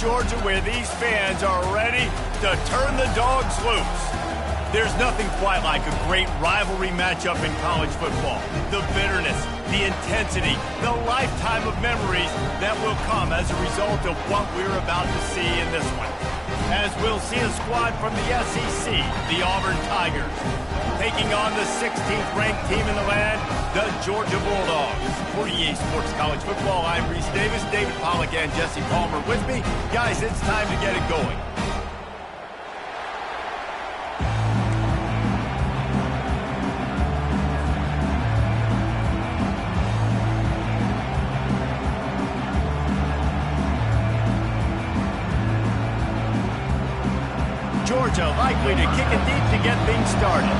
Georgia, where these fans are ready to turn the dogs loose. There's nothing quite like a great rivalry matchup in college football. The bitterness, the intensity, the lifetime of memories that will come as a result of what we're about to see in this one. As we'll see a squad from the SEC, the Auburn Tigers, taking on the 16th ranked team in the land, the Georgia Bulldogs. For EA Sports College Football, I'm Reese Davis, David Pollack and Jesse Palmer with me. Guys, it's time to get it going. Georgia likely to kick it deep to get things started.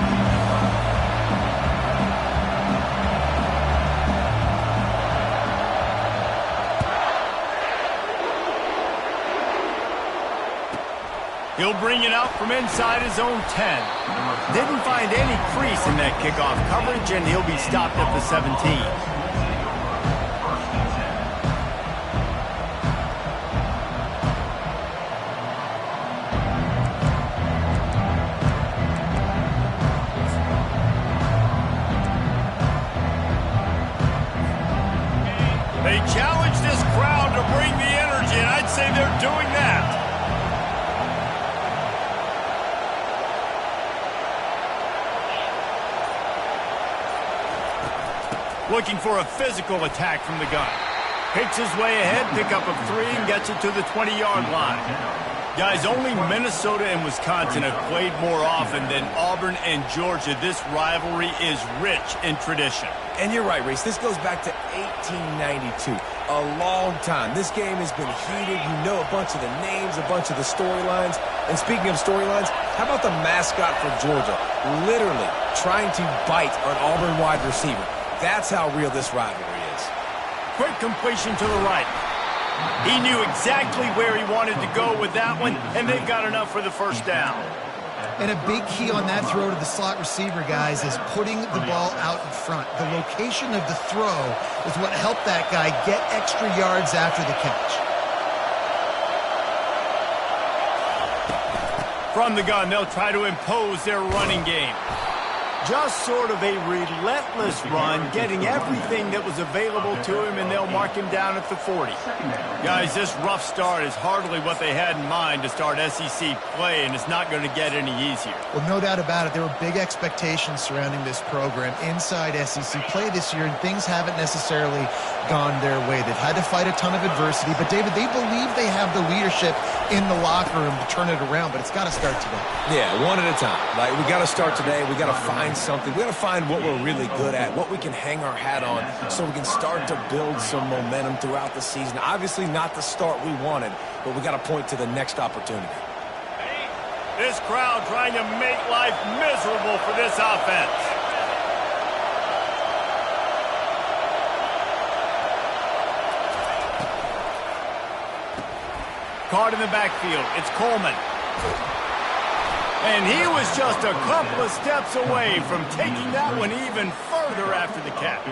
He'll bring it out from inside his own 10. Didn't find any crease in that kickoff coverage, and he'll be stopped at the 17. They challenge this crowd to bring the energy, and I'd say they're doing that. Looking for a physical attack from the gun. Picks his way ahead, pickup of 3, and gets it to the 20-yard line. Guys, only Minnesota and Wisconsin have played more often than Auburn and Georgia. This rivalry is rich in tradition. And you're right, Reese. This goes back to 1892. A long time. This game has been heated. You know a bunch of the names, a bunch of the storylines. And speaking of storylines, how about the mascot for Georgia? Literally trying to bite an Auburn wide receiver. That's how real this rivalry is. Quick completion to the right. He knew exactly where he wanted to go with that one, and they've got enough for the first down. And a big key on that throw to the slot receiver, guys, is putting the ball out in front. The location of the throw is what helped that guy get extra yards after the catch. From the gun, they'll try to impose their running game. Just sort of a relentless run, getting everything that was available to him, and they'll mark him down at the 40. Guys, this rough start is hardly what they had in mind to start SEC play, and it's not going to get any easier. Well, no doubt about it. There were big expectations surrounding this program inside SEC play this year, and things haven't necessarily gone their way. They've had to fight a ton of adversity, but, David, they believe they have the leadership in the locker room to turn it around, but it's got to start today. Yeah, one at a time. Like, we got to start today. We got to find something. We got to find what we're really good at, what we can hang our hat on, so we can start to build some momentum throughout the season. Obviously not the start we wanted, but we got to point to the next opportunity. This crowd trying to make life miserable for this offense. Caught in the backfield. It's Coleman. And he was just a couple of steps away from taking that one even further after the catch.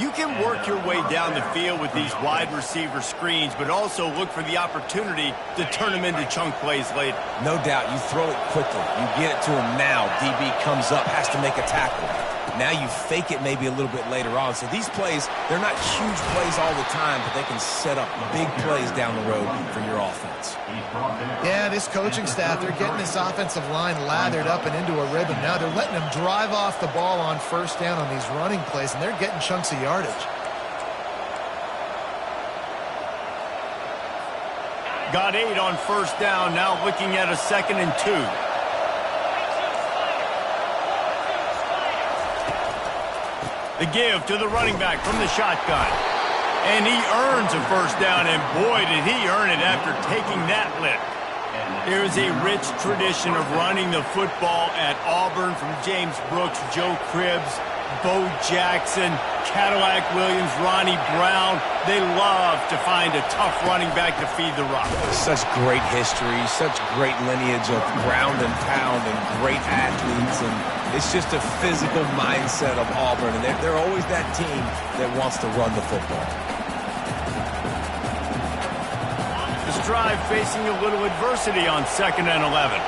You can work your way down the field with these wide receiver screens, but also look for the opportunity to turn them into chunk plays later. No doubt. You throw it quickly. You get it to him now. DB comes up, has to make a tackle. Now you fake it maybe a little bit later on. So these plays, they're not huge plays all the time, but they can set up big plays down the road for your offense. Yeah, this coaching staff, they're getting this offensive line lathered up and into a rhythm. Now they're letting them drive off the ball on first down on these running plays, and they're getting chunks of yardage. Got 8 on first down, now looking at a 2nd and 2. The give to the running back from the shotgun. And he earns a first down, and boy, did he earn it after taking that lick. There is a rich tradition of running the football at Auburn, from James Brooks, Joe Cribbs, Bo Jackson, Cadillac Williams, Ronnie Brown. They love to find a tough running back to feed the rock. Such great history, such great lineage of ground and pound and great athletes, and it's just a physical mindset of Auburn, and they're always that team that wants to run the football. The drive facing a little adversity on 2nd and 11.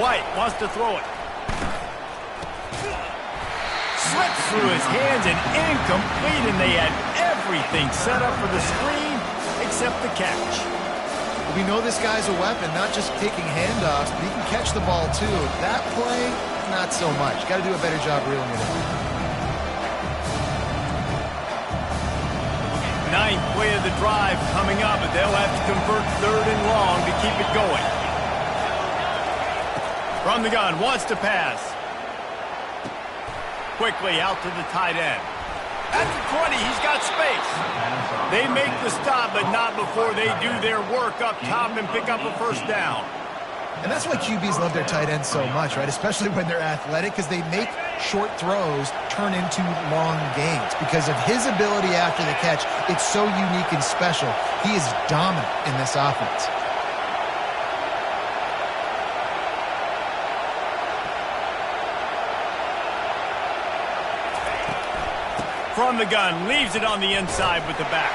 White wants to throw it. Slips through his hands and incomplete, and they had everything set up for the screen except the catch. We know this guy's a weapon, not just taking handoffs, but he can catch the ball too. That play, not so much. Got to do a better job reeling it in. Ninth play of the drive coming up, but they'll have to convert 3rd and long to keep it going. From the gun, wants to pass. Quickly out to the tight end. At the 20, he's got space. They make the stop, but not before they do their work up top and pick up a 1st down. And that's why QBs love their tight ends so much, right? Especially when they're athletic, because they make short throws turn into long gains. Because of his ability after the catch, it's so unique and special. He is dominant in this offense. From the gun, leaves it on the inside with the back.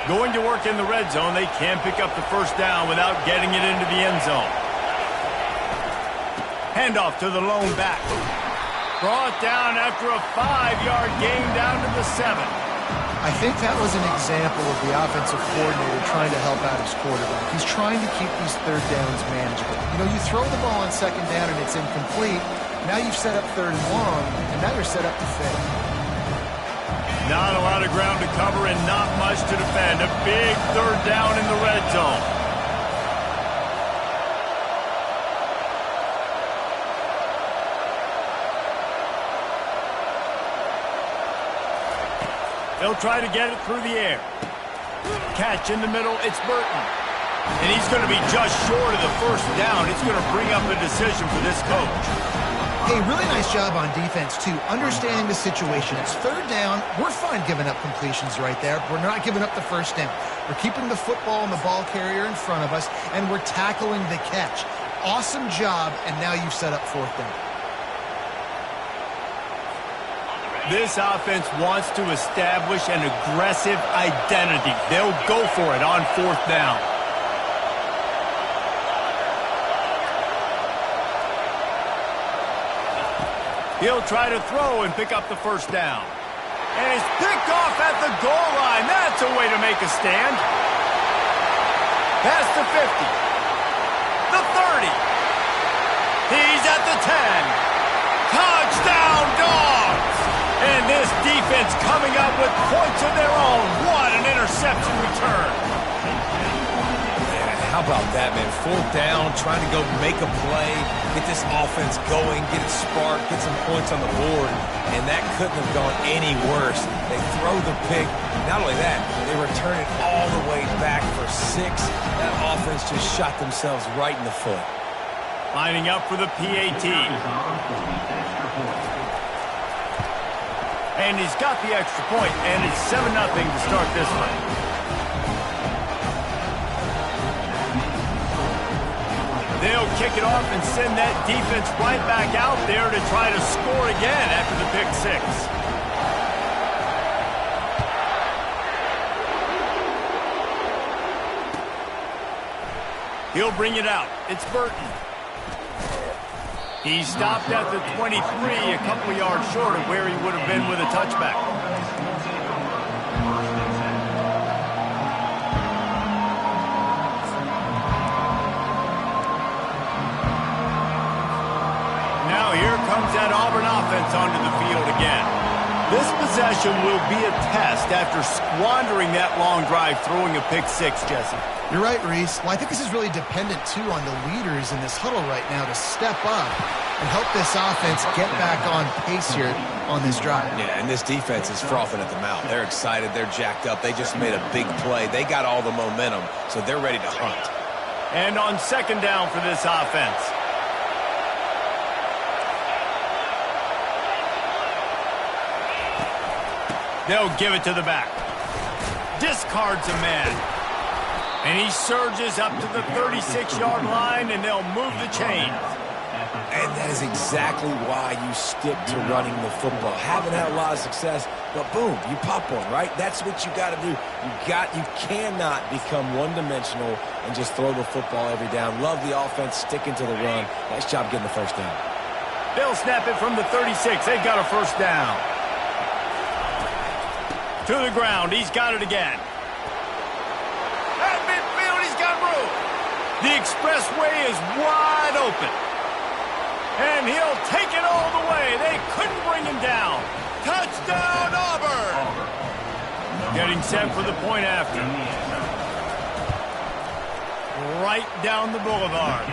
Going to work in the red zone, they can't pick up the 1st down without getting it into the end zone. Handoff to the lone back. Brought down after a 5-yard gain down to the 7. I think that was an example of the offensive coordinator trying to help out his quarterback. He's trying to keep these 3rd downs manageable. You know, you throw the ball on 2nd down and it's incomplete. Now you've set up 3rd and long, and now you're set up to fail. Not a lot of ground to cover and not much to defend. A big 3rd down in the red zone. They'll try to get it through the air. Catch in the middle, it's Burton. And he's going to be just short of the 1st down. It's going to bring up a decision for this coach. Hey, really nice job on defense, too, understanding the situation. It's 3rd down. We're fine giving up completions right there. We're not giving up the 1st down. We're keeping the football and the ball carrier in front of us, and we're tackling the catch. Awesome job, and now you've set up 4th down. This offense wants to establish an aggressive identity. They'll go for it on 4th down. He'll try to throw and pick up the 1st down. And it's picked off at the goal line. That's a way to make a stand. Past the 50. The 30. He's at the 10. Touchdown, Dogs! And this defense coming up with points of their own. What an interception return. Man, how about that, man? 4th down, trying to go make a play, get this offense going, get it sparked, get some points on the board, and that couldn't have gone any worse. They throw the pick. Not only that, they return it all the way back for 6. That offense just shot themselves right in the foot. Lining up for the PAT. And he's got the extra point, and it's 7-0 to start this one. They'll kick it off and send that defense right back out there to try to score again after the pick 6. He'll bring it out. It's Burton. He stopped at the 23, a couple of yards short of where he would have been with a touchback. Now here comes that Auburn offense onto the field again. This possession will be a test after squandering that long drive, throwing a pick 6, Jesse. You're right, Reese. Well, I think this is really dependent, too, on the leaders in this huddle right now to step up and help this offense get back on pace here on this drive. Yeah, and this defense is frothing at the mouth. They're excited. They're jacked up. They just made a big play. They got all the momentum, so they're ready to hunt. And on 2nd down for this offense. They'll give it to the back. Discards a man. And he surges up to the 36-yard line, and they'll move the chains. And that is exactly why you stick to running the football. Haven't had a lot of success, but boom, you pop one, right? That's what you got to do. You cannot become one-dimensional and just throw the football every down. Love the offense, sticking to the run. Nice job getting the first down. They'll snap it from the 36. They've got a first down. To the ground. He's got it again. At midfield, he's got room. The expressway is wide open. And he'll take it all the way. They couldn't bring him down. Touchdown, Auburn! Getting set for the point after. Right down the boulevard.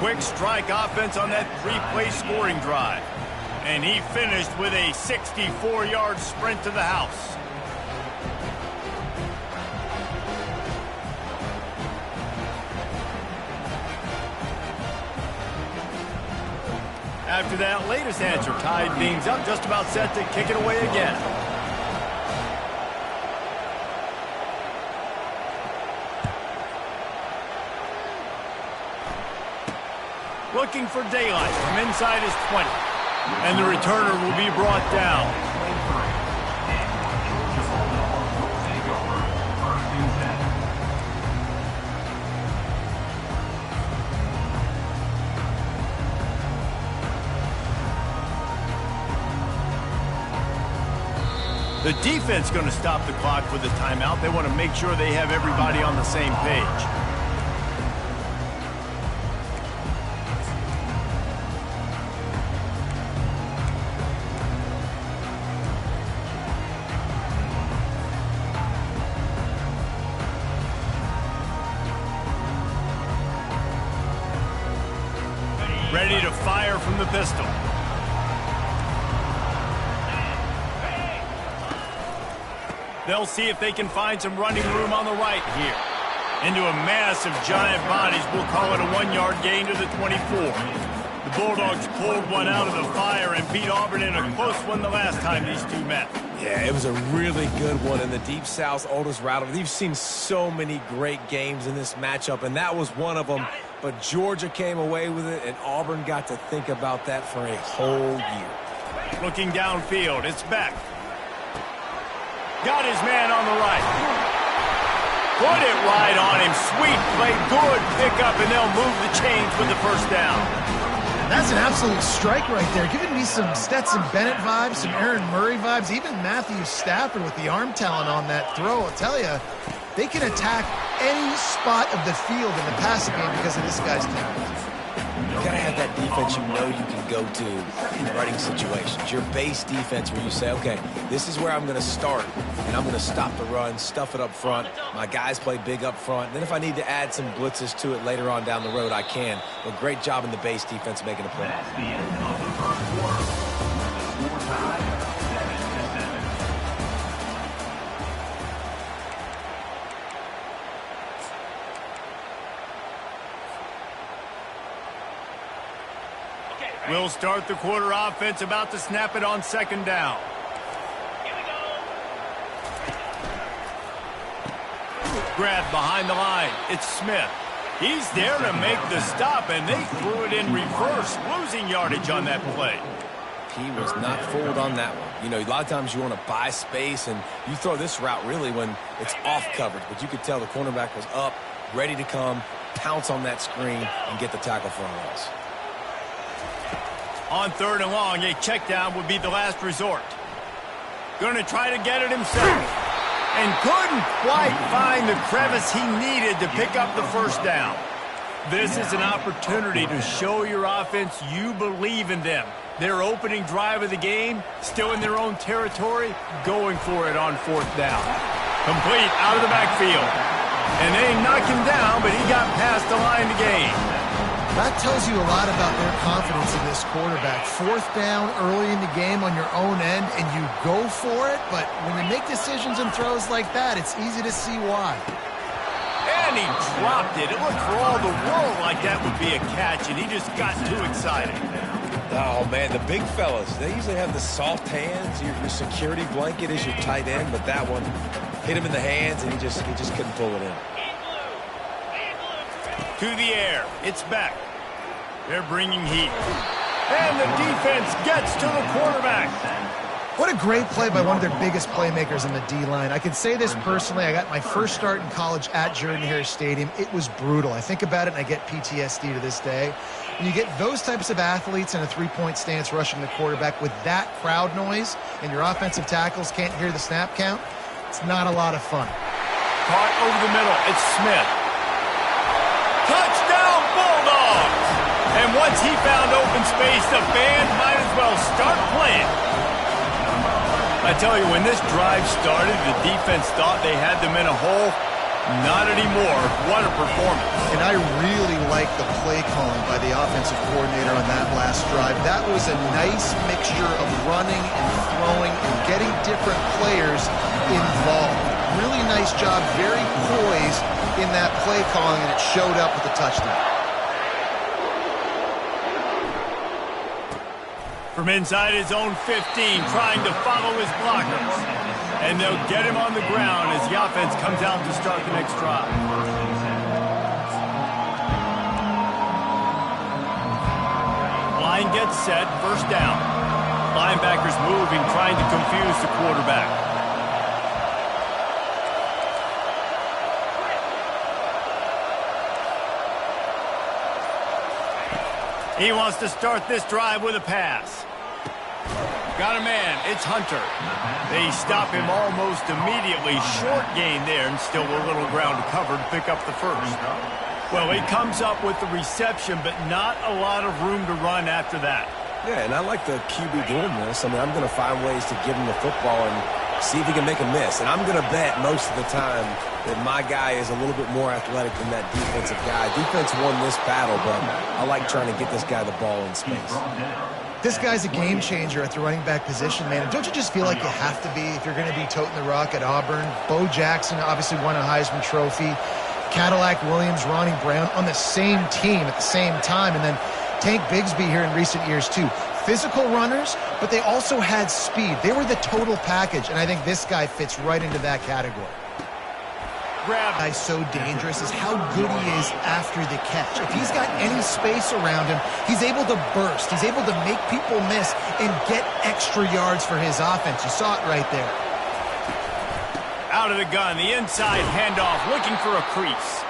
Quick strike offense on that three-play scoring drive. And he finished with a 64-yard sprint to the house. After that latest answer tied things up, just about set to kick it away again. Looking for daylight from inside his 20. And the returner will be brought down. The defense going to stop the clock with the timeout. They want to make sure they have everybody on the same page. Ready to fire from the pistol. They'll see if they can find some running room on the right here. Into a mass of giant bodies. We'll call it a 1-yard gain to the 24. The Bulldogs pulled one out of the fire and beat Auburn in a close one the last time these two met. Yeah, it was a really good one in the Deep South's oldest route. You've seen so many great games in this matchup, and that was one of them. But Georgia came away with it, and Auburn got to think about that for a whole year. Looking downfield, it's Beck. Got his man on the right. Put it right on him. Sweet play, good pickup, and they'll move the chains with the first down. That's an absolute strike right there. Giving me some Stetson Bennett vibes, some Aaron Murray vibes, even Matthew Stafford with the arm talent on that throw. I'll tell you, they can attack any spot of the field in the passing game because of this guy's talent. You gotta have that defense you know you can go to in running situations. Your base defense where you say, okay, this is where I'm gonna start, and I'm gonna stop the run, stuff it up front. My guys play big up front. Then if I need to add some blitzes to it later on down the road, I can. But great job in the base defense making a play. We'll start the quarter offense, about to snap it on second down. Grab behind the line. It's Smith. He's there to make the stop, and they threw it in reverse, losing yardage on that play. He was not fooled on that one. You know, a lot of times you want to buy space, and you throw this route really when it's off coverage. But you could tell the cornerback was up, ready to come, pounce on that screen, and get the tackle for a loss. On third and long, a check down would be the last resort. Going to try to get it himself. And couldn't quite find the crevice he needed to pick up the first down. This is an opportunity to show your offense you believe in them. Their opening drive of the game, still in their own territory, going for it on fourth down. Complete out of the backfield. And they knocked him down, but he got past the line to gain. That tells you a lot about their confidence in this quarterback. Fourth down early in the game on your own end, and you go for it, but when you make decisions and throws like that, it's easy to see why. And he dropped it. It looked for all the world like that would be a catch, and he just got too excited. Oh, man, the big fellas, they usually have the soft hands. Your security blanket is your tight end, but that one hit him in the hands, and he just couldn't pull it in. To the air. It's back. They're bringing heat. And the defense gets to the quarterback. What a great play by one of their biggest playmakers in the D-line. I can say this personally. I got my first start in college at Jordan-Hare Stadium. It was brutal. I think about it, and I get PTSD to this day. When you get those types of athletes in a three-point stance rushing the quarterback with that crowd noise and your offensive tackles can't hear the snap count, it's not a lot of fun. Caught over the middle. It's Smith. Touchdown, Bulldogs! And once he found open space, the band might as well start playing. I tell you, when this drive started, the defense thought they had them in a hole. Not anymore. What a performance. And I really like the play calling by the offensive coordinator on that last drive. That was a nice mixture of running and throwing and getting different players involved. Really nice job, very poised in that play calling, and it showed up with the touchdown. From inside his own 15, trying to follow his blockers. And they'll get him on the ground as the offense comes out to start the next drive. Line gets set, first down. Linebackers moving, trying to confuse the quarterback. He wants to start this drive with a pass. Got a man. It's Hunter. They stop him almost immediately. Short gain there, and still a little ground to cover to pick up the first. Well, he comes up with the reception, but not a lot of room to run after that. Yeah, and I like the QB doing this. I mean, I'm going to find ways to give him the football and see if he can make a miss. And I'm going to bet most of the time that my guy is a little bit more athletic than that defensive guy. Defense won this battle, but I like trying to get this guy the ball in space. This guy's a game changer at the running back position, man. Don't you just feel like you have to be if you're going to be toting the rock at Auburn? Bo Jackson obviously won a Heisman Trophy. Cadillac Williams, Ronnie Brown on the same team at the same time. And then Tank Bigsby here in recent years, too. Physical runners, but they also had speed. They were the total package, and I think this guy fits right into that category. Guy's so dangerous is how good he is after the catch. If he's got any space around him, he's able to burst. He's able to make people miss and get extra yards for his offense. You saw it right there. Out of the gun, the inside handoff, looking for a crease.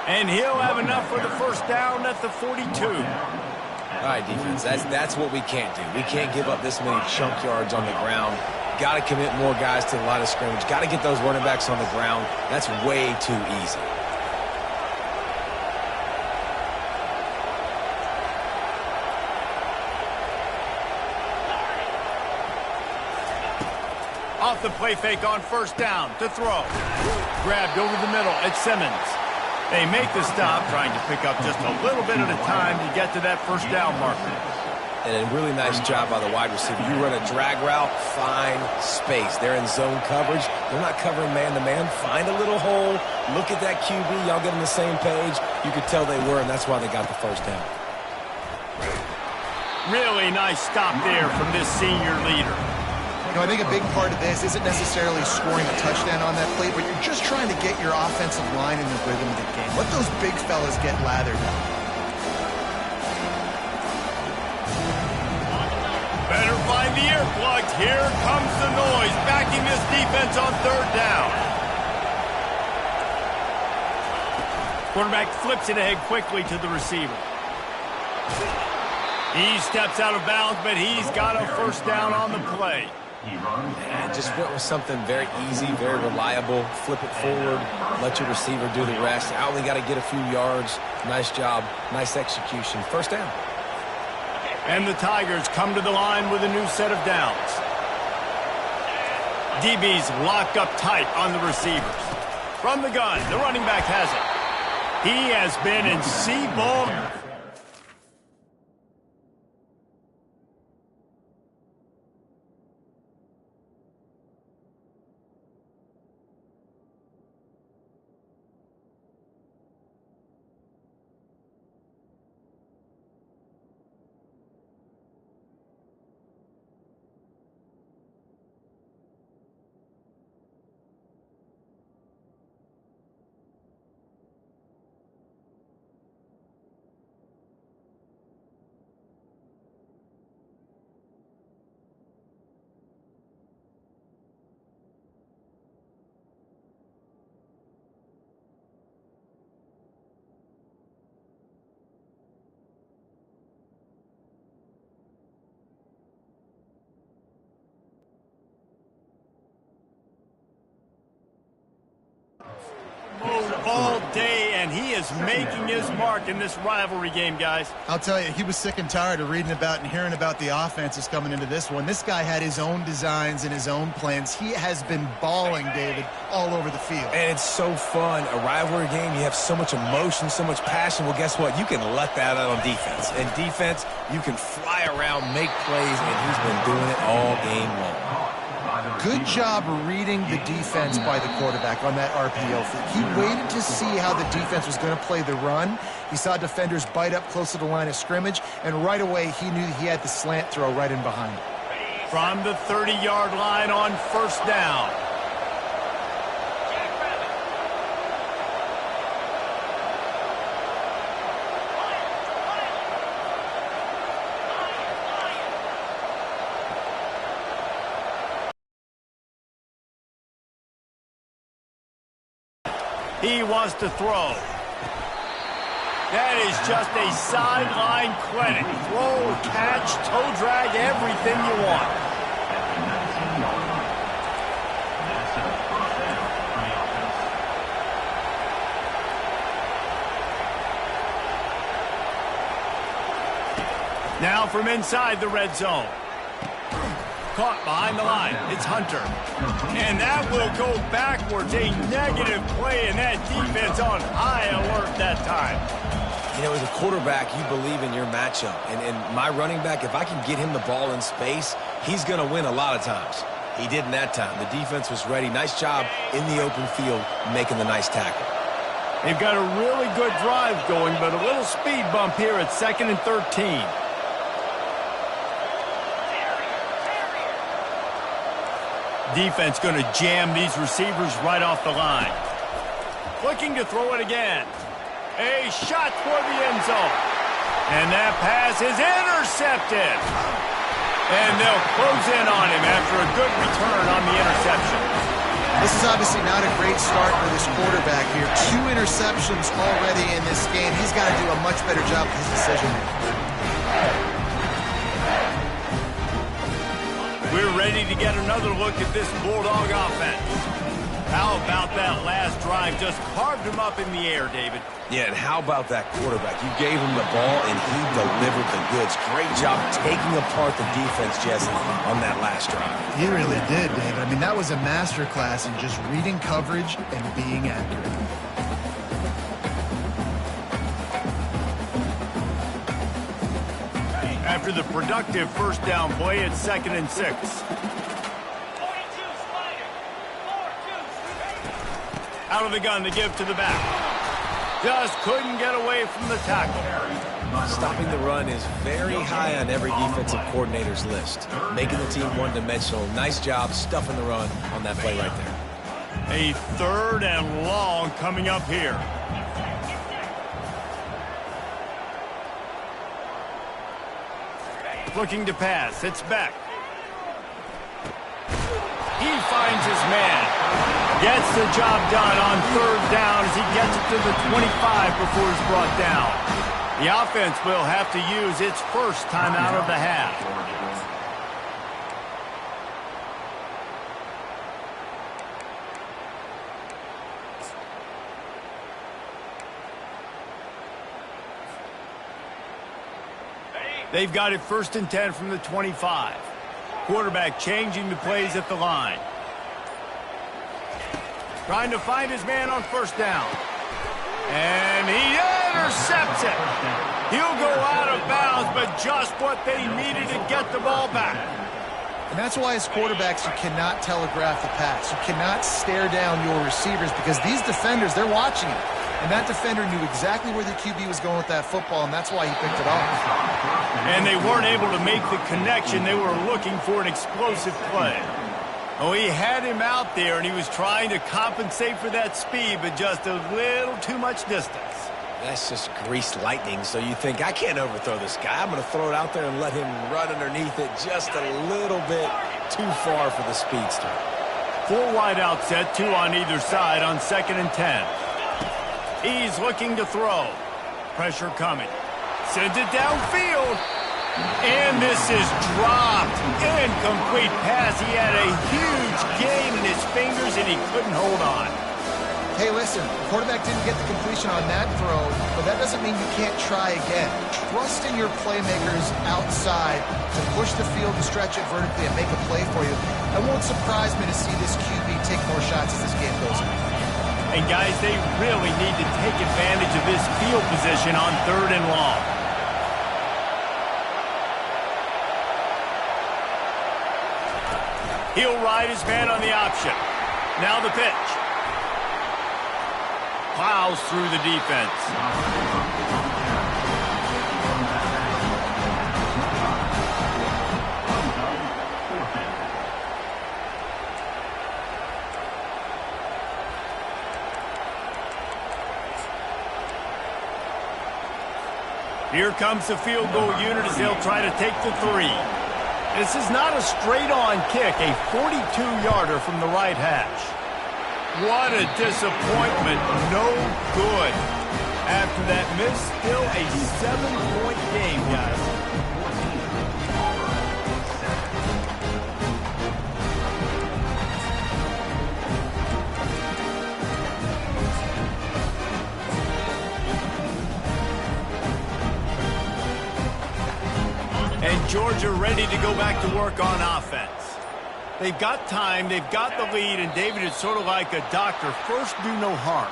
And he'll have enough for the first down at the 42. All right, defense, that's what we can't do. We can't give up this many chunk yards on the ground. Got to commit more guys to the line of scrimmage. Got to get those running backs on the ground. That's way too easy. Off the play fake on first down to throw. Grabbed over the middle at Simmons. They make the stop, trying to pick up just a little bit at a time to get to that first down marker. And a really nice job by the wide receiver. You run a drag route, find space. They're in zone coverage. They're not covering man-to-man. Find a little hole. Look at that QB. Y'all get on the same page. You could tell they were, and that's why they got the first down. Really nice stop there from this senior leader. You know, I think a big part of this isn't necessarily scoring a touchdown on that play, but you're just trying to get your offensive line in the rhythm of the game. Let those big fellas get lathered up. Better find the earplugs. Here comes the noise, backing this defense on third down. Quarterback flips it ahead quickly to the receiver. He steps out of bounds, but he's got a first down on the play. And just went with something very easy, very reliable. Flip it forward, let your receiver do the rest. I only got to get a few yards. Nice job, nice execution. First down. And the Tigers come to the line with a new set of downs. DBs locked up tight on the receivers. From the gun, the running back has it. He has been in C-ball. and he is making his mark in this rivalry game, guys. I'll tell you, he was sick and tired of reading about and hearing about the offenses coming into this one. This guy had his own designs and his own plans. He has been balling, David, all over the field. And it's so fun. A rivalry game, you have so much emotion, so much passion. Well, guess what? You can let that out on defense. And defense, you can fly around, make plays, and he's been doing it all game long. Good job reading the defense by the quarterback on that RPO feed. He waited to see how the defense was going to play the run. He saw defenders bite up close to the line of scrimmage, and right away he knew he had the slant throw right in behind. From the 30-yard line on first down. He wants to throw. That is just a sideline clinic. Throw, catch, toe drag, everything you want. Now from inside the red zone. Caught behind the line. It's Hunter. And that will go backwards. A negative play, and that defense on high alert that time. You know, as a quarterback, you believe in your matchup. And my running back, if I can get him the ball in space, he's going to win a lot of times. He did in that time. The defense was ready. Nice job in the open field making the nice tackle. They've got a really good drive going, but a little speed bump here at 2nd and 13. Defense going to jam these receivers right off the line. Looking to throw it again. A shot for the end zone. And that pass is intercepted. And they'll close in on him after a good return on the interception. This is obviously not a great start for this quarterback here. 2 interceptions already in this game. He's got to do a much better job with his decision-making. We're ready to get another look at this Bulldog offense. How about that last drive? Just carved him up in the air, David. Yeah, and how about that quarterback? You gave him the ball, and he delivered the goods. Great job taking apart the defense, Jesse, on that last drive. He really did, David. I mean, that was a masterclass in just reading coverage and being accurate. After the productive first down play, it's 2nd and 6. Out of the gun to give to the back. Just couldn't get away from the tackle. Stopping the run is very high on every defensive coordinator's list. Making the team one-dimensional. Nice job stuffing the run on that play right there. A 3rd and long coming up here. Looking to pass. It's Beck. He finds his man. Gets the job done on 3rd down as he gets it to the 25 before he's brought down. The offense will have to use its first timeout of the half. They've got it 1st and 10 from the 25. Quarterback changing the plays at the line. Trying to find his man on 1st down. And he intercepts it. He'll go out of bounds, but just what they needed to get the ball back. And that's why as quarterbacks you cannot telegraph the pass. You cannot stare down your receivers because these defenders, they're watching it. And that defender knew exactly where the QB was going with that football, and that's why he picked it off. And they weren't able to make the connection. They were looking for an explosive play. Oh, he had him out there, and he was trying to compensate for that speed, but just a little too much distance. That's just greased lightning, so you think, I can't overthrow this guy. I'm going to throw it out there and let him run underneath it just a little bit too far for the speedster. 4 wide out set, 2 on either side on 2nd and 10. He's looking to throw. Pressure coming. Sends it downfield. And this is dropped. Incomplete pass. He had a huge gain in his fingers, and he couldn't hold on. Hey, listen, the quarterback didn't get the completion on that throw, but that doesn't mean you can't try again. Trust in your playmakers outside to push the field and stretch it vertically and make a play for you. It won't surprise me to see this QB take more shots as this game goes on. And guys, they really need to take advantage of this field position on 3rd and long. He'll ride his man on the option. Now the pitch. Plows through the defense. Here comes the field goal unit as they'll try to take the 3. This is not a straight-on kick, a 42-yarder from the right hash. What a disappointment. No good. After that miss, still a 7-point game, guys. And Georgia ready to go back to work on offense. They've got time, they've got the lead, and David is sort of like a doctor. First, do no harm.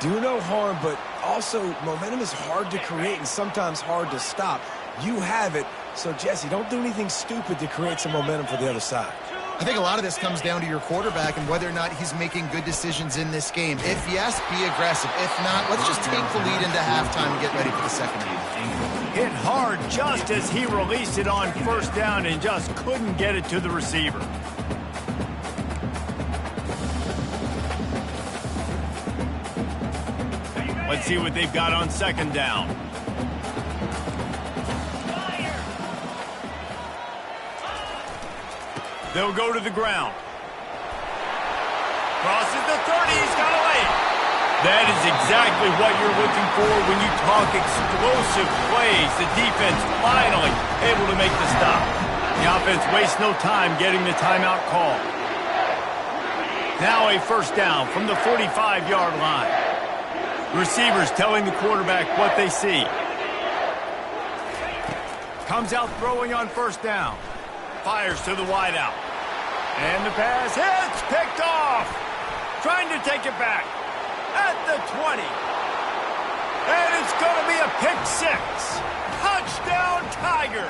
Do no harm, but also momentum is hard to create and sometimes hard to stop. You have it, so Jesse, don't do anything stupid to create some momentum for the other side. I think a lot of this comes down to your quarterback and whether or not he's making good decisions in this game. If yes, be aggressive. If not, let's just take the lead into halftime and get ready for the second half. Hit hard just as he released it on 1st down and just couldn't get it to the receiver. Let's see what they've got on 2nd down. They'll go to the ground. Crosses the 30. He's got a lane. That is exactly what you're looking for when you talk explosive plays. The defense finally able to make the stop. The offense wastes no time getting the timeout call. Now a 1st down from the 45-yard line. Receivers telling the quarterback what they see. Comes out throwing on 1st down. Fires to the wideout. And the pass hits. Picked off. Trying to take it back. At the 20. And it's going to be a pick 6. Touchdown, Tigers.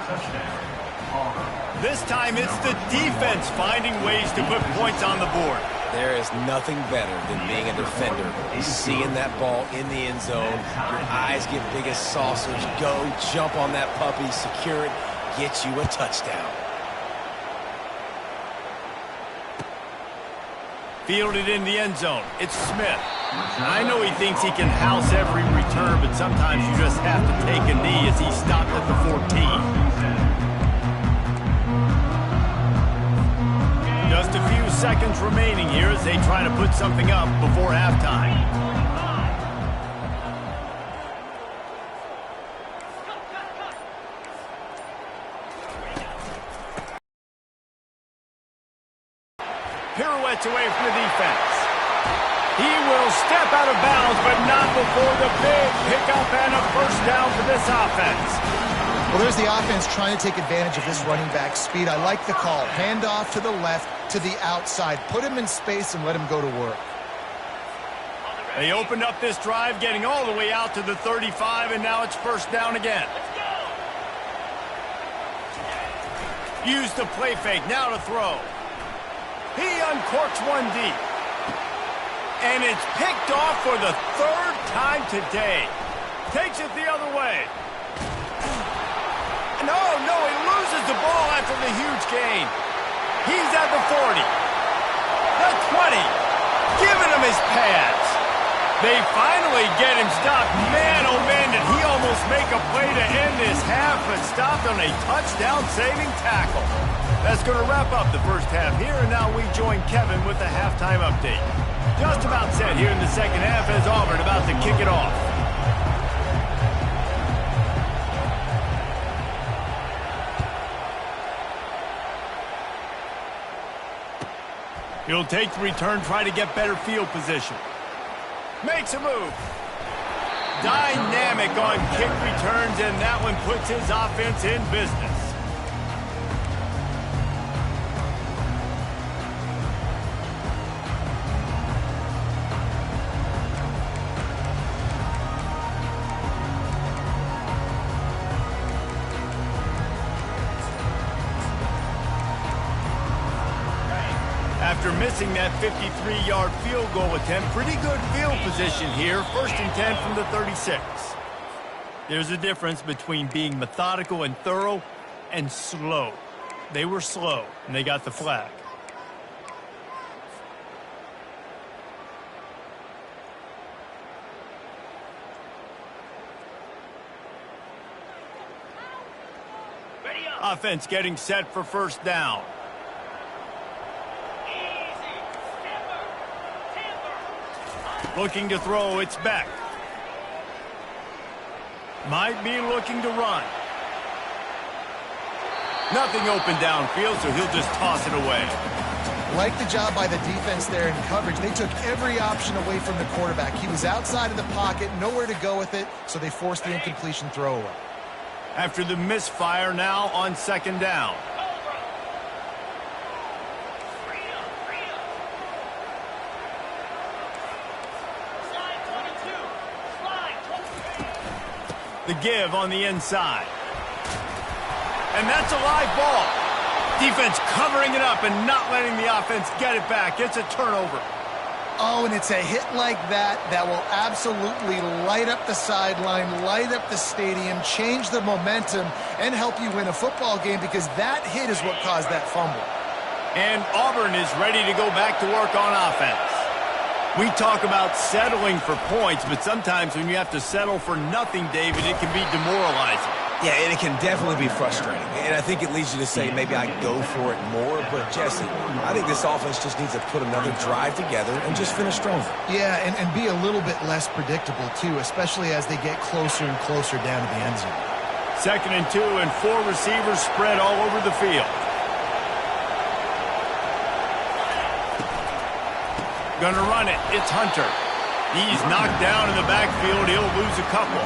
This time it's the defense finding ways to put points on the board. There is nothing better than being a defender. Seeing that ball in the end zone, your eyes get big as saucers. Go, jump on that puppy, secure it, get you a touchdown. Fielded in the end zone. It's Smith. I know he thinks he can house every return, but sometimes you just have to take a knee as he stopped at the 14. Just a few seconds remaining here as they try to put something up before halftime. Pirouettes away from the defense. He will step out of bounds, but not before the big pickup and a 1st down for this offense. Well, there's the offense trying to take advantage of this running back speed. I like the call. Hand off to the left, to the outside. Put him in space and let him go to work. They opened up this drive, getting all the way out to the 35, and now it's 1st down again. Use the play fake, now to throw. He uncorks one deep. And it's picked off for the 3rd time today. Takes it the other way. No, he loses the ball after the huge gain. He's at the 40. The 20. Giving him his pads. They finally get him stopped. Man, oh man, did he almost make a play to end this half, but stopped on a touchdown-saving tackle. That's going to wrap up the 1st half here, and now we join Kevin with the halftime update. Just about set here in the 2nd half as Auburn about to kick it off. He'll take the return, try to get better field position. Makes a move. Dynamic on kick returns, and that one puts his offense in business. After missing that 53-yard field goal attempt, pretty good field position here. 1st and 10 from the 36. There's a difference between being methodical and thorough and slow. They were slow, and they got the flag. Offense getting set for 1st down. Looking to throw, it's Beck. Might be looking to run. Nothing open downfield, so he'll just toss it away. Like the job by the defense there in coverage. They took every option away from the quarterback. He was outside of the pocket, nowhere to go with it, so they forced the incompletion throwaway. After the misfire, now on 2nd down. The give on the inside. And that's a live ball. Defense covering it up and not letting the offense get it back. It's a turnover. Oh, and it's a hit like that that will absolutely light up the sideline, light up the stadium, change the momentum, and help you win a football game, because that hit is what caused that fumble. And Auburn is ready to go back to work on offense. We talk about settling for points, but sometimes when you have to settle for nothing, David, it can be demoralizing. Yeah, and it can definitely be frustrating. And I think it leads you to say maybe I go for it more. But, Jesse, I think this offense just needs to put another drive together and just finish stronger. Yeah, and be a little bit less predictable, too, especially as they get closer and closer down to the end zone. 2nd and 2, and 4 receivers spread all over the field. Gonna run it. It's Hunter. He's knocked down in the backfield. He'll lose a couple.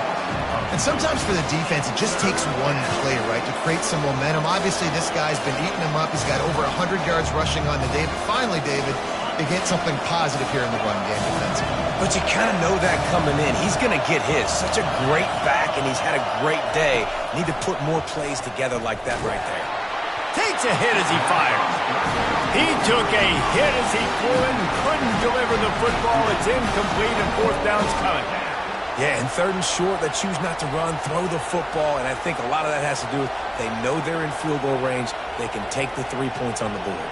And sometimes for the defense, it just takes one play, right, to create some momentum. Obviously, this guy's been eating them up. He's got over 100 yards rushing on the day. But finally, David, they get something positive here in the run game defensively. But you kind of know that coming in. He's going to get his. Such a great back, and he's had a great day. Need to put more plays together like that right there. Takes a hit as he fires. He took a hit as he flew in and couldn't deliver the football. It's incomplete, and 4th down's coming. Yeah, and 3rd and short, they choose not to run, throw the football, and I think a lot of that has to do with they know they're in field goal range. They can take the 3 points on the board.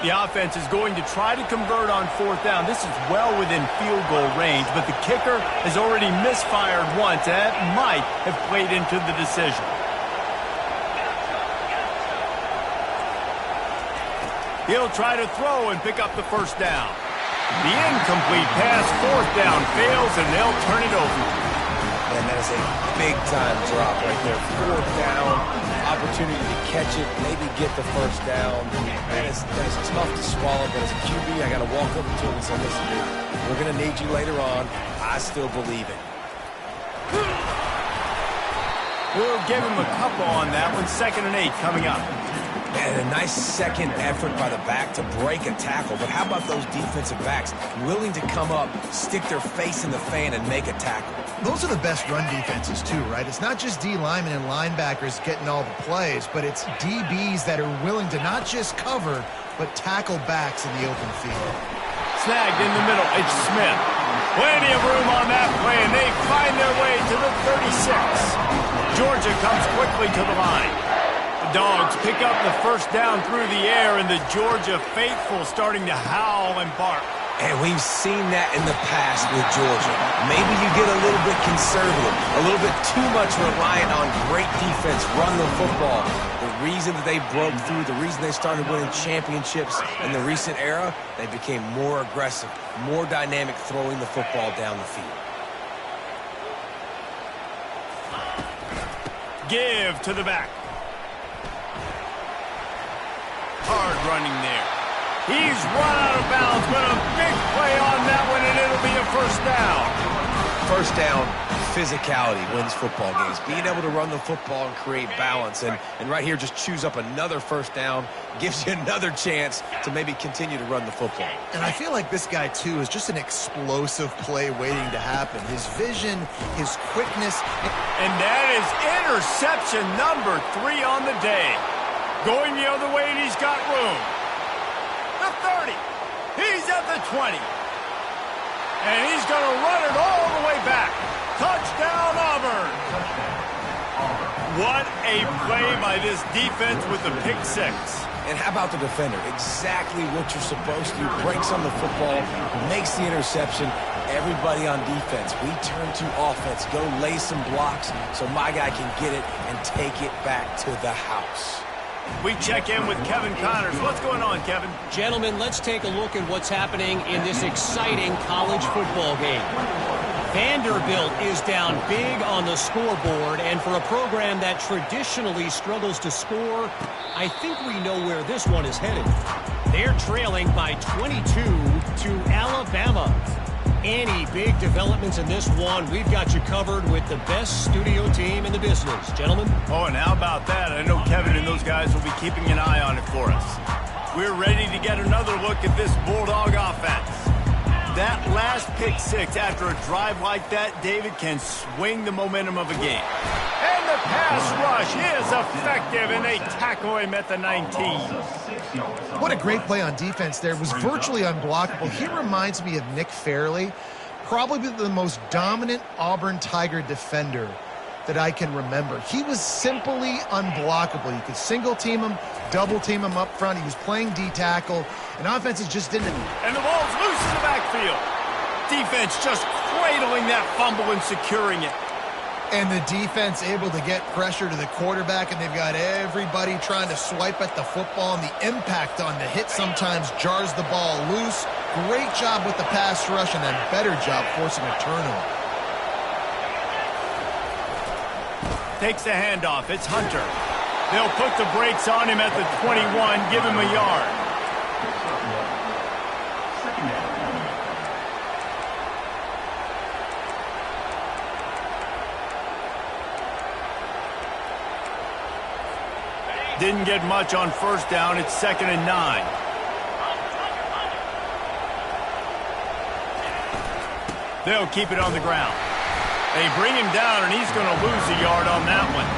The offense is going to try to convert on 4th down. This is well within field goal range, but the kicker has already misfired once, and that might have played into the decision. He'll try to throw and pick up the 1st down. The incomplete pass, 4th down, fails, and they'll turn it over. And that is a big-time drop right there. 4th down, opportunity to catch it, maybe get the 1st down. Man, it's tough to swallow, but as a QB, I got to walk up to him and say, listen, dude, we're going to need you later on. I still believe it. We'll give him a couple on that one. 2nd and 8 coming up. And a nice second effort by the back to break a tackle. But how about those defensive backs willing to come up, stick their face in the fan, and make a tackle? Those are the best run defenses, too, right? It's not just D linemen and linebackers getting all the plays, but it's DBs that are willing to not just cover, but tackle backs in the open field. Snagged in the middle. It's Smith. Plenty of room on that play, and they find their way to the 36. Georgia comes quickly to the line. The Dogs pick up the 1st down through the air, and the Georgia faithful starting to howl and bark. And we've seen that in the past with Georgia. Maybe you get a little bit conservative, a little bit too much reliant on great defense, run the football. But reason that they broke through, the reason they started winning championships in the recent era, they became more aggressive, more dynamic throwing the football down the field. Give to the back. Hard running there. He's run out of bounds, but a big play on that one, and it'll be a first down. First down, physicality wins football games. Being able to run the football and create balance. And right here, just choose up another first down, gives you another chance to maybe continue to run the football. And I feel like this guy, too, is just an explosive play waiting to happen. His vision, his quickness. And that is interception number 3 on the day. Going the other way, and he's got room. The 30. He's at the 20. And he's going to run it all the way back. Touchdown, Auburn. What a play by this defense with the pick 6. And how about the defender? Exactly what you're supposed to. Breaks on the football, makes the interception. Everybody on defense, we turn to offense. Go lay some blocks so my guy can get it and take it back to the house. We check in with Kevin Connors. What's going on, Kevin? Gentlemen, let's take a look at what's happening in this exciting college football game. Vanderbilt is down big on the scoreboard, and for a program that traditionally struggles to score, I think we know where this one is headed. They're trailing by 22 to Alabama. Any big developments in this one, we've got you covered with the best studio team in the business. Gentlemen? Oh, and how about that? I know Kevin and those guys will be keeping an eye on it for us. We're ready to get another look at this Bulldog offense. That last pick 6 after a drive like that, David, can swing the momentum of a game. And the pass rush is effective, and they tackle him at the 19. What a great play on defense there. It was virtually unblockable. He reminds me of Nick Fairley, probably the most dominant Auburn Tiger defender that I can remember. He was simply unblockable. You could single team him, double team him up front. He was playing D-tackle, and offenses just didn't. And the ball's loose in the backfield. Defense just cradling that fumble and securing it. And the defense able to get pressure to the quarterback, and they've got everybody trying to swipe at the football, and the impact on the hit sometimes jars the ball loose. Great job with the pass rush, and a better job forcing a turnover. Takes the handoff. It's Hunter. They'll put the brakes on him at the 21, give him a yard. Didn't get much on first down. It's 2nd and 9. They'll keep it on the ground. They bring him down, and he's going to lose a yard on that one.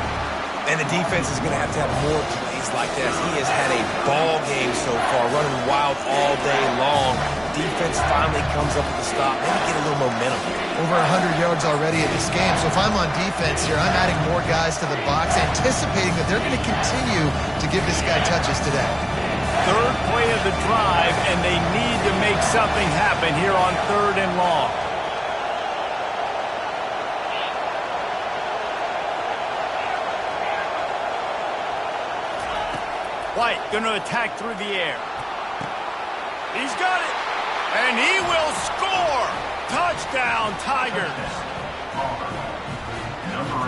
And the defense is going to have more plays like that. He has had a ball game so far, running wild all day long. Defense finally comes up with a stop. Maybe get a little momentum. Over 100 yards already in this game. So if I'm on defense here, I'm adding more guys to the box, anticipating that they're going to continue to give this guy touches today. 3rd play of the drive, and they need to make something happen here on 3rd and long. White going to attack through the air. He's got it. And he will score. Touchdown, Tigers.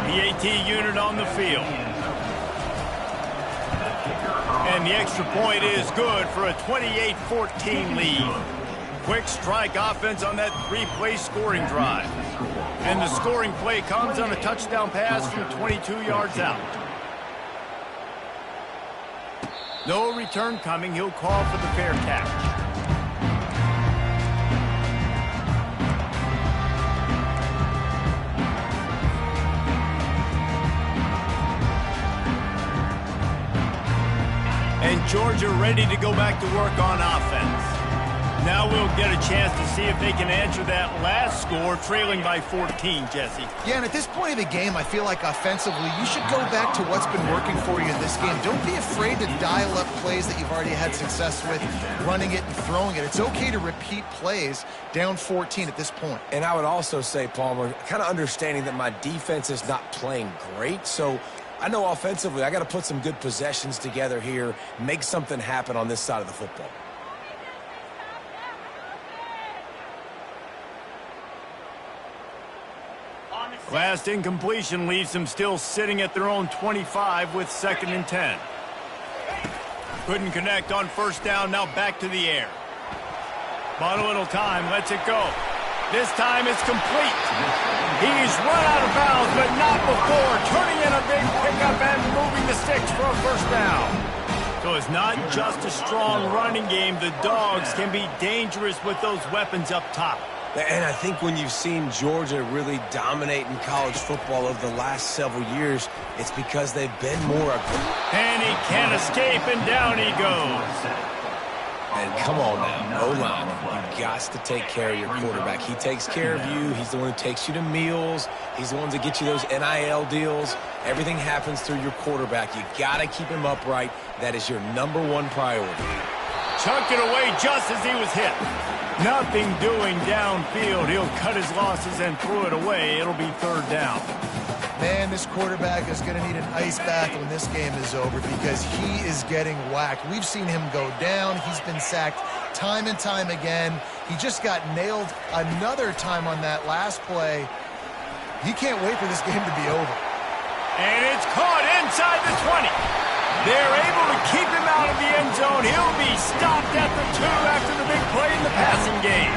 The AT unit on the field. And the extra point is good for a 28-14 lead. Quick strike offense on that 3-play scoring drive. And the scoring play comes on a touchdown pass from 22 yards out. No return coming. He'll call for the fair catch. And Georgia ready to go back to work on offense. Now we'll get a chance to see if they can answer that last score, trailing by 14, Jesse. Yeah, and at this point of the game, I feel like offensively, you should go back to what's been working for you in this game. Don't be afraid to dial up plays that you've already had success with, running it and throwing it. It's okay to repeat plays down 14 at this point. And I would also say, Palmer, kind of understanding that my defense is not playing great, so I know offensively I got to put some good possessions together here, make something happen on this side of the football. Last incompletion leaves them still sitting at their own 25 with 2nd and 10. Couldn't connect on first down, now back to the air. Bought a little time, lets it go. This time it's complete. He's run out of bounds, but not before turning in a big pickup and moving the sticks for a first down. So it's not just a strong running game. The Dogs can be dangerous with those weapons up top. And I think when you've seen Georgia really dominate in college football over the last several years, it's because they've been more aggressive. And he can't escape, and down he goes. And come on now, O-line, you've got to take care of your quarterback. He takes care of you. He's the one who takes you to meals. He's the one that gets you those NIL deals. Everything happens through your quarterback. You got to keep him upright. That is your #1 priority. Chunked it away just as he was hit. Nothing doing downfield. He'll cut his losses and throw it away. It'll be 3rd down. Man, this quarterback is going to need an ice bath when this game is over because he is getting whacked. We've seen him go down. He's been sacked time and time again. He just got nailed another time on that last play. He can't wait for this game to be over. And it's caught inside the 20. They're able to keep him out of the end zone. He'll be stopped at the 2 after the big play in the passing game.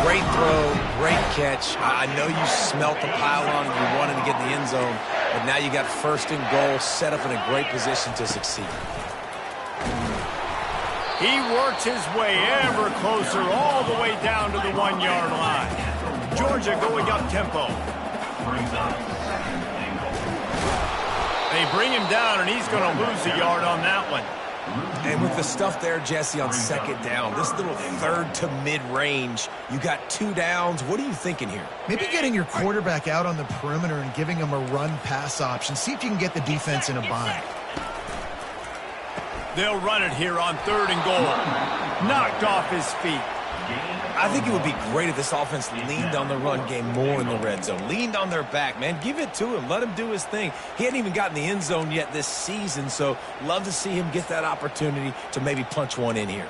Great throw, great catch. I know you smelt the pylon and you wanted to get in the end zone, but now you got 1st and goal set up in a great position to succeed. He works his way ever closer all the way down to the 1-yard line. Georgia going up tempo. They bring him down, and he's going to lose a yard on that one. And with the stuff there, Jesse, on 2nd down, this little 3rd to mid-range, you got 2 downs. What are you thinking here? Maybe getting your quarterback out on the perimeter and giving him a run-pass option. See if you can get the defense in a bind. They'll run it here on 3rd and goal. Knocked off his feet. I think it would be great if this offense leaned on the run game more in the red zone. Leaned on their back, man. Give it to him. Let him do his thing. He hadn't even gotten the end zone yet this season, so love to see him get that opportunity to maybe punch one in here.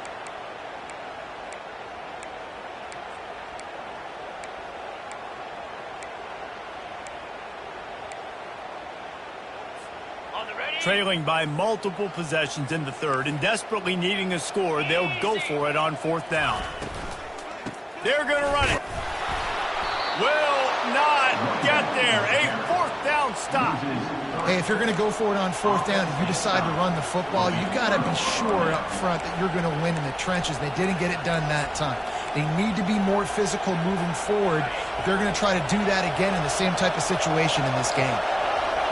Trailing by multiple possessions in the 3rd and desperately needing a score, they'll go for it on 4th down. They're going to run it. Will not get there. A 4th down stop. Hey, if you're going to go for it on 4th down and you decide to run the football, you've got to be sure up front that you're going to win in the trenches. They didn't get it done that time. They need to be more physical moving forward if they're going to try to do that again in the same type of situation in this game.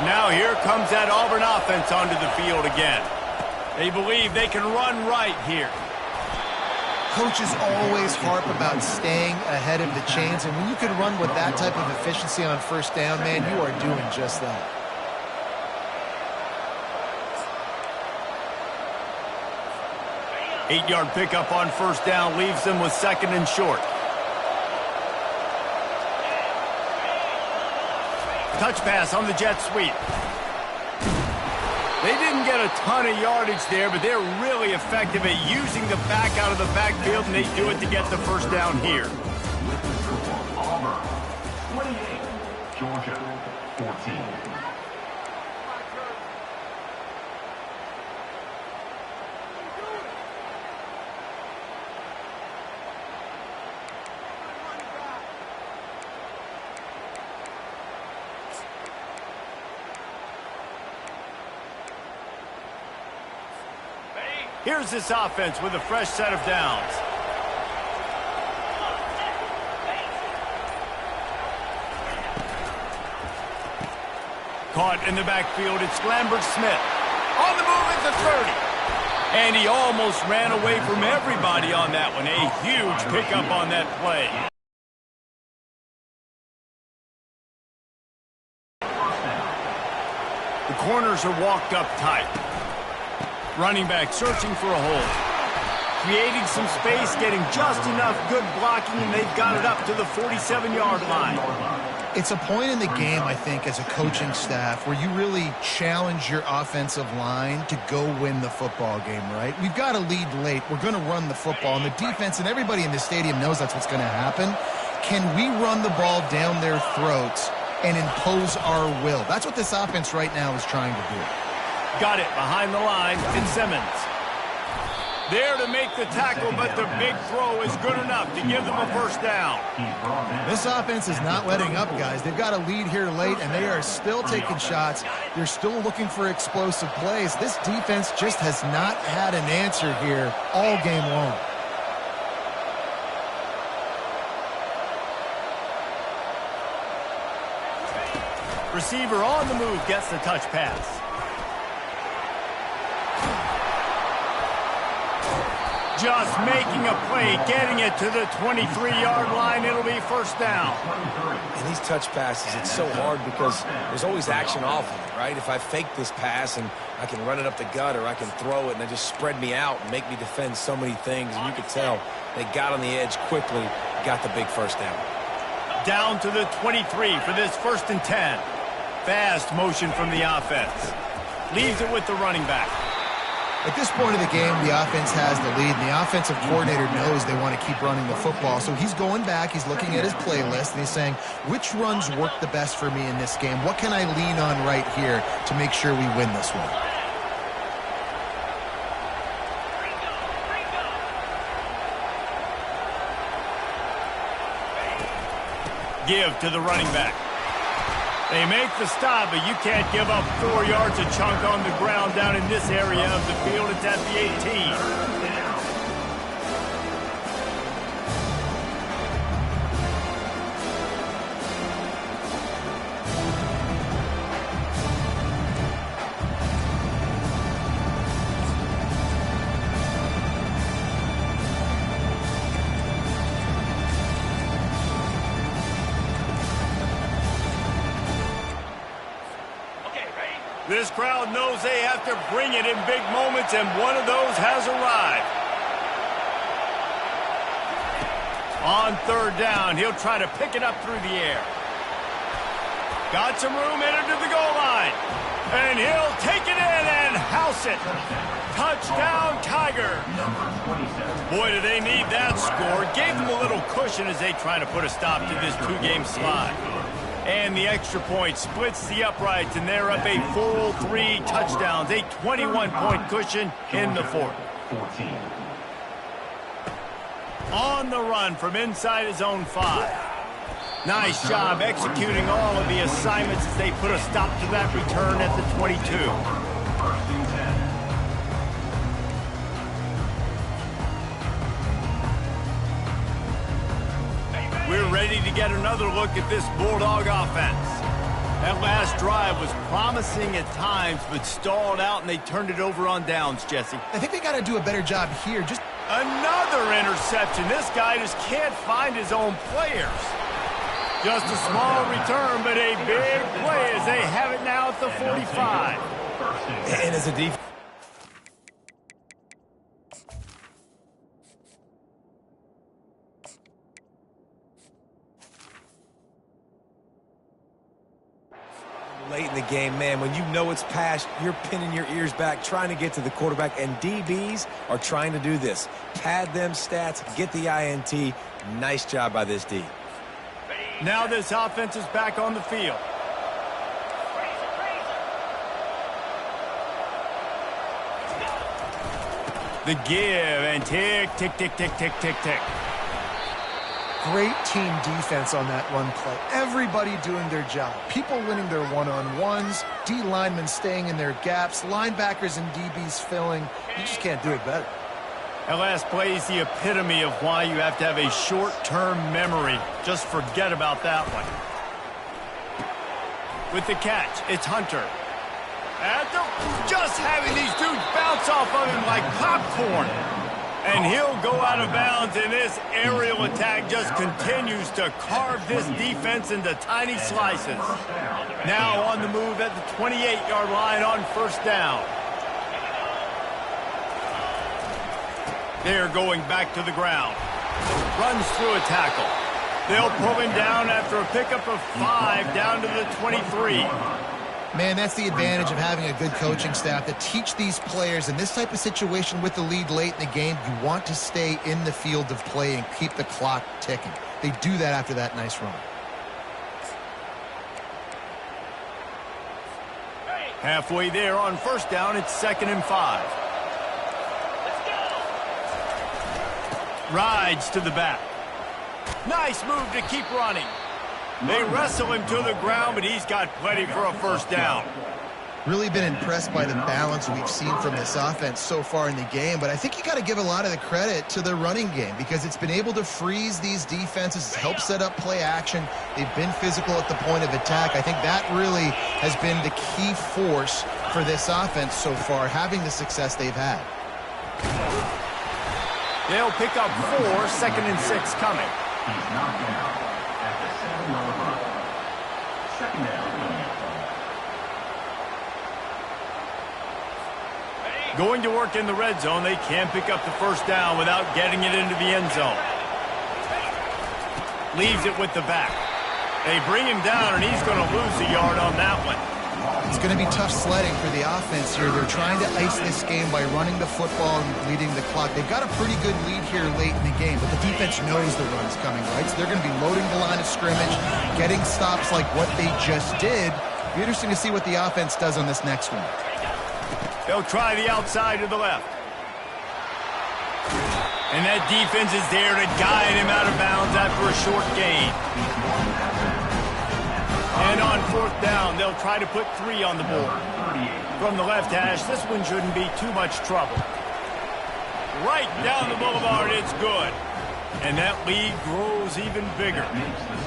Now here comes that Auburn offense onto the field again. They believe they can run right here. Coaches always harp about staying ahead of the chains, and when you can run with that type of efficiency on 1st down, man, you are doing just that. Eight-yard pickup on 1st down leaves them with 2nd and short. Touch pass on the jet sweep. They didn't get a ton of yardage there, but they're really effective at using the back out of the backfield, and they do it to get the 1st down here. Auburn, 28, Georgia, 14. Here's this offense with a fresh set of downs. Caught in the backfield, it's Lambert Smith. On the move at the 30. And he almost ran away from everybody on that one. A huge pickup on that play. The corners are walked up tight. Running back searching for a hole. Creating some space, getting just enough good blocking, and they've got it up to the 47-yard line. It's a point in the game, I think, as a coaching staff where you really challenge your offensive line to go win the football game, right? We've got to lead late. We're going to run the football, and the defense and everybody in the stadium knows that's what's going to happen. Can we run the ball down their throats and impose our will? That's what this offense right now is trying to do. Got it behind the line, and Simmons. There to make the tackle, but the big throw is good enough to give them a first down. This offense is not letting up, guys. They've got a lead here late, and they are still taking shots. They're still looking for explosive plays. This defense just has not had an answer here all game long. Receiver on the move gets the touch pass. Just making a play, getting it to the 23-yard line. It'll be first down. And these touch passes, it's so hard because there's always action off of it, right? If I fake this pass and I can run it up the gut or I can throw it and they just spread me out and make me defend so many things. And you could tell they got on the edge quickly, got the big first down. Down to the 23 for this 1st and 10. Fast motion from the offense. Leaves it with the running back. At this point of the game, the offense has the lead, and the offensive coordinator knows they want to keep running the football. So he's going back, he's looking at his playlist, and he's saying, which runs work the best for me in this game? What can I lean on right here to make sure we win this one? Give to the running back. They make the stop, but you can't give up 4 yards a chunk on the ground down in this area of the field. It's at the 18. This crowd knows they have to bring it in big moments, and one of those has arrived. On 3rd down, he'll try to pick it up through the air. Got some room, headed to the goal line. And he'll take it in and house it. Touchdown, Tiger. Boy, do they need that score. Gave them a little cushion as they try to put a stop to this 2-game slide. And the extra point splits the uprights, and they're up a full 3 touchdowns, a 21-point cushion in the 4th. On the run from inside his own 5. Nice job executing all of the assignments as they put a stop to that return at the 22. We're ready to get another look at this Bulldog offense. That last drive was promising at times, but stalled out, and they turned it over on downs, Jesse. I think they got to do a better job here. Just another interception. This guy just can't find his own players. Just a small return, but a big play as they have it now at the 45. And as a defense, late in the game, man, when you know it's past, you're pinning your ears back, trying to get to the quarterback, and DBs are trying to do this. Pad them stats, get the INT. Nice job by this D. Now this offense is back on the field. The give, and tick, tick, tick, tick, tick, tick, tick. great team defense on that run play. Everybody doing their job. People winning their one-on-ones, D linemen staying in their gaps, linebackers and DBs filling. You just can't do it better. That last play is the epitome of why you have to have a short-term memory. Just forget about that one. With the catch, it's Hunter. Just having these dudes bounce off of him like popcorn. And he'll go out of bounds, and this aerial attack just continues to carve this defense into tiny slices. Now on the move at the 28-yard line on first down. They're going back to the ground. Runs through a tackle. They'll pull him down after a pickup of 5 down to the 23. Man, that's the advantage of having a good coaching staff to teach these players in this type of situation with the lead late in the game. You want to stay in the field of play and keep the clock ticking. They do that after that nice run. Halfway there on first down, it's 2nd and 5. Rides to the back. Nice move to keep running. They wrestle him to the ground, but he's got plenty for a first down. Really been impressed by the balance we've seen from this offense so far in the game, but I think you got to give a lot of the credit to the running game because it's been able to freeze these defenses, help set up play action. They've been physical at the point of attack. I think that really has been the key force for this offense so far, having the success they've had. They'll pick up 4, 2nd and 6 coming. He's knocked down at the 7-yard line. 2nd down. Going to work in the red zone. They can't pick up the first down without getting it into the end zone. Leaves it with the back. They bring him down, and he's going to lose a yard on that one. It's going to be tough sledding for the offense here. They're trying to ice this game by running the football and leading the clock. They've got a pretty good lead here late in the game, but the defense knows the run's coming, right? So they're going to be loading the line of scrimmage, getting stops like what they just did. It'll be interesting to see what the offense does on this next one. They'll try the outside to the left. And that defense is there to guide him out of bounds after a short gain. And on 4th down, they'll try to put 3 on the board. From the left hash, this one shouldn't be too much trouble. Right down the boulevard, it's good. And that lead grows even bigger.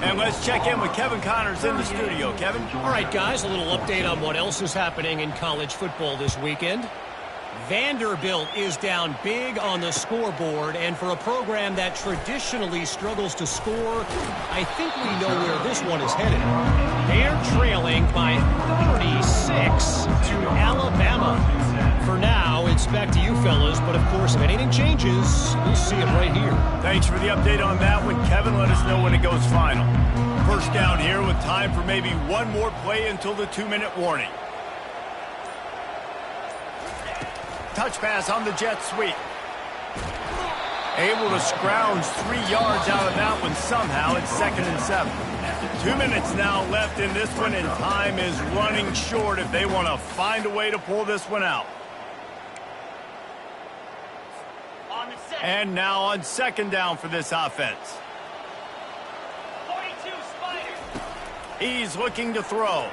And let's check in with Kevin Connors in the studio. Kevin? All right, guys, a little update on what else is happening in college football this weekend. Vanderbilt is down big on the scoreboard, and for a program that traditionally struggles to score, I think we know where this one is headed. They're trailing by 36 to Alabama. For now, it's back to you fellas, but of course, if anything changes, we'll see it right here. Thanks for the update on that one, Kevin. Let us know when it goes final. First down here with time for maybe one more play until the 2-minute warning. Touch pass on the jet sweep. Able to scrounge 3 yards out of that one somehow. It's 2nd and 7. 2 minutes now left in this one, and time is running short if they want to find a way to pull this one out. And now on 2nd down for this offense. 42 Spider. He's looking to throw.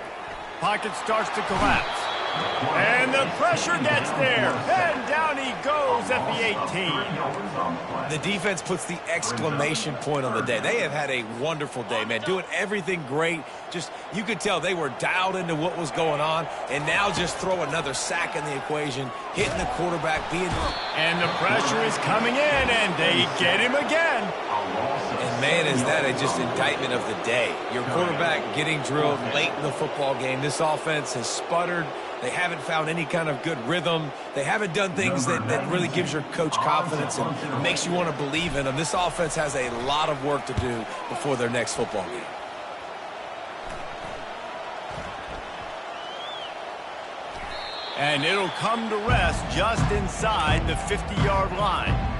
Pocket starts to collapse. And the pressure gets there. And down he goes at the 18. The defense puts the exclamation point on the day. They have had a wonderful day, man. Doing everything great. Just, you could tell they were dialed into what was going on. And now just throw another sack in the equation. Hitting the quarterback, being... And the pressure is coming in, and they get him again. And man, is that just indictment of the day. Your quarterback getting drilled late in the football game. This offense has sputtered. They haven't found any kind of good rhythm. They haven't done things that really gives your coach confidence and makes you want to believe in them. This offense has a lot of work to do before their next football game. And it'll come to rest just inside the 50-yard line.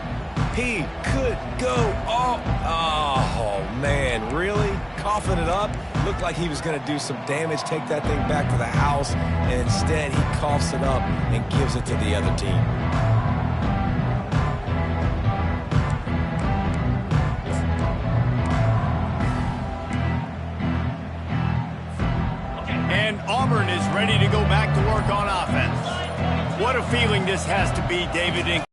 He could go all... Oh, man, really? Coughing it up? Looked like he was going to do some damage, take that thing back to the house, and instead he coughs it up and gives it to the other team. And Auburn is ready to go back to work on offense. What a feeling this has to be, David.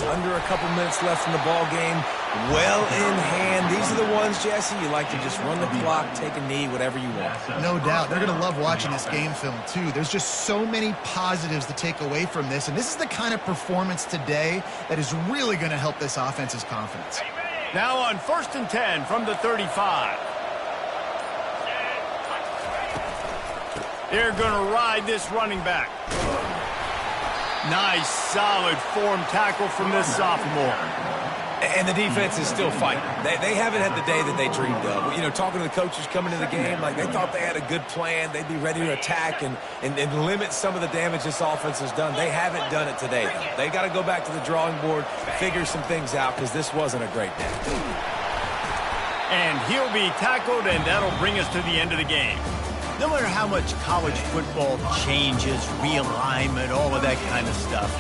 Under a couple minutes left in the ball game, well in hand. These are the ones, Jesse, you like to just run the clock, take a knee, whatever you want. No doubt. They're going to love watching this game film, too. There's just so many positives to take away from this, and this is the kind of performance today that is really going to help this offense's confidence. Now on 1st and 10 from the 35. They're going to ride this running back. Nice, solid form tackle from this sophomore. And the defense is still fighting. They haven't had the day that they dreamed of. You know, talking to the coaches coming into the game, like they thought they had a good plan. They'd be ready to attack and limit some of the damage this offense has done. They haven't done it today, though. They got to go back to the drawing board, figure some things out, because this wasn't a great day. And he'll be tackled, and that'll bring us to the end of the game. No matter how much college football changes, realignment, all of that kind of stuff,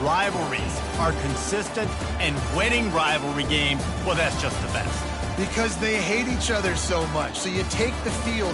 rivalries are consistent, and winning rivalry games, well, that's just the best. Because they hate each other so much. So you take the field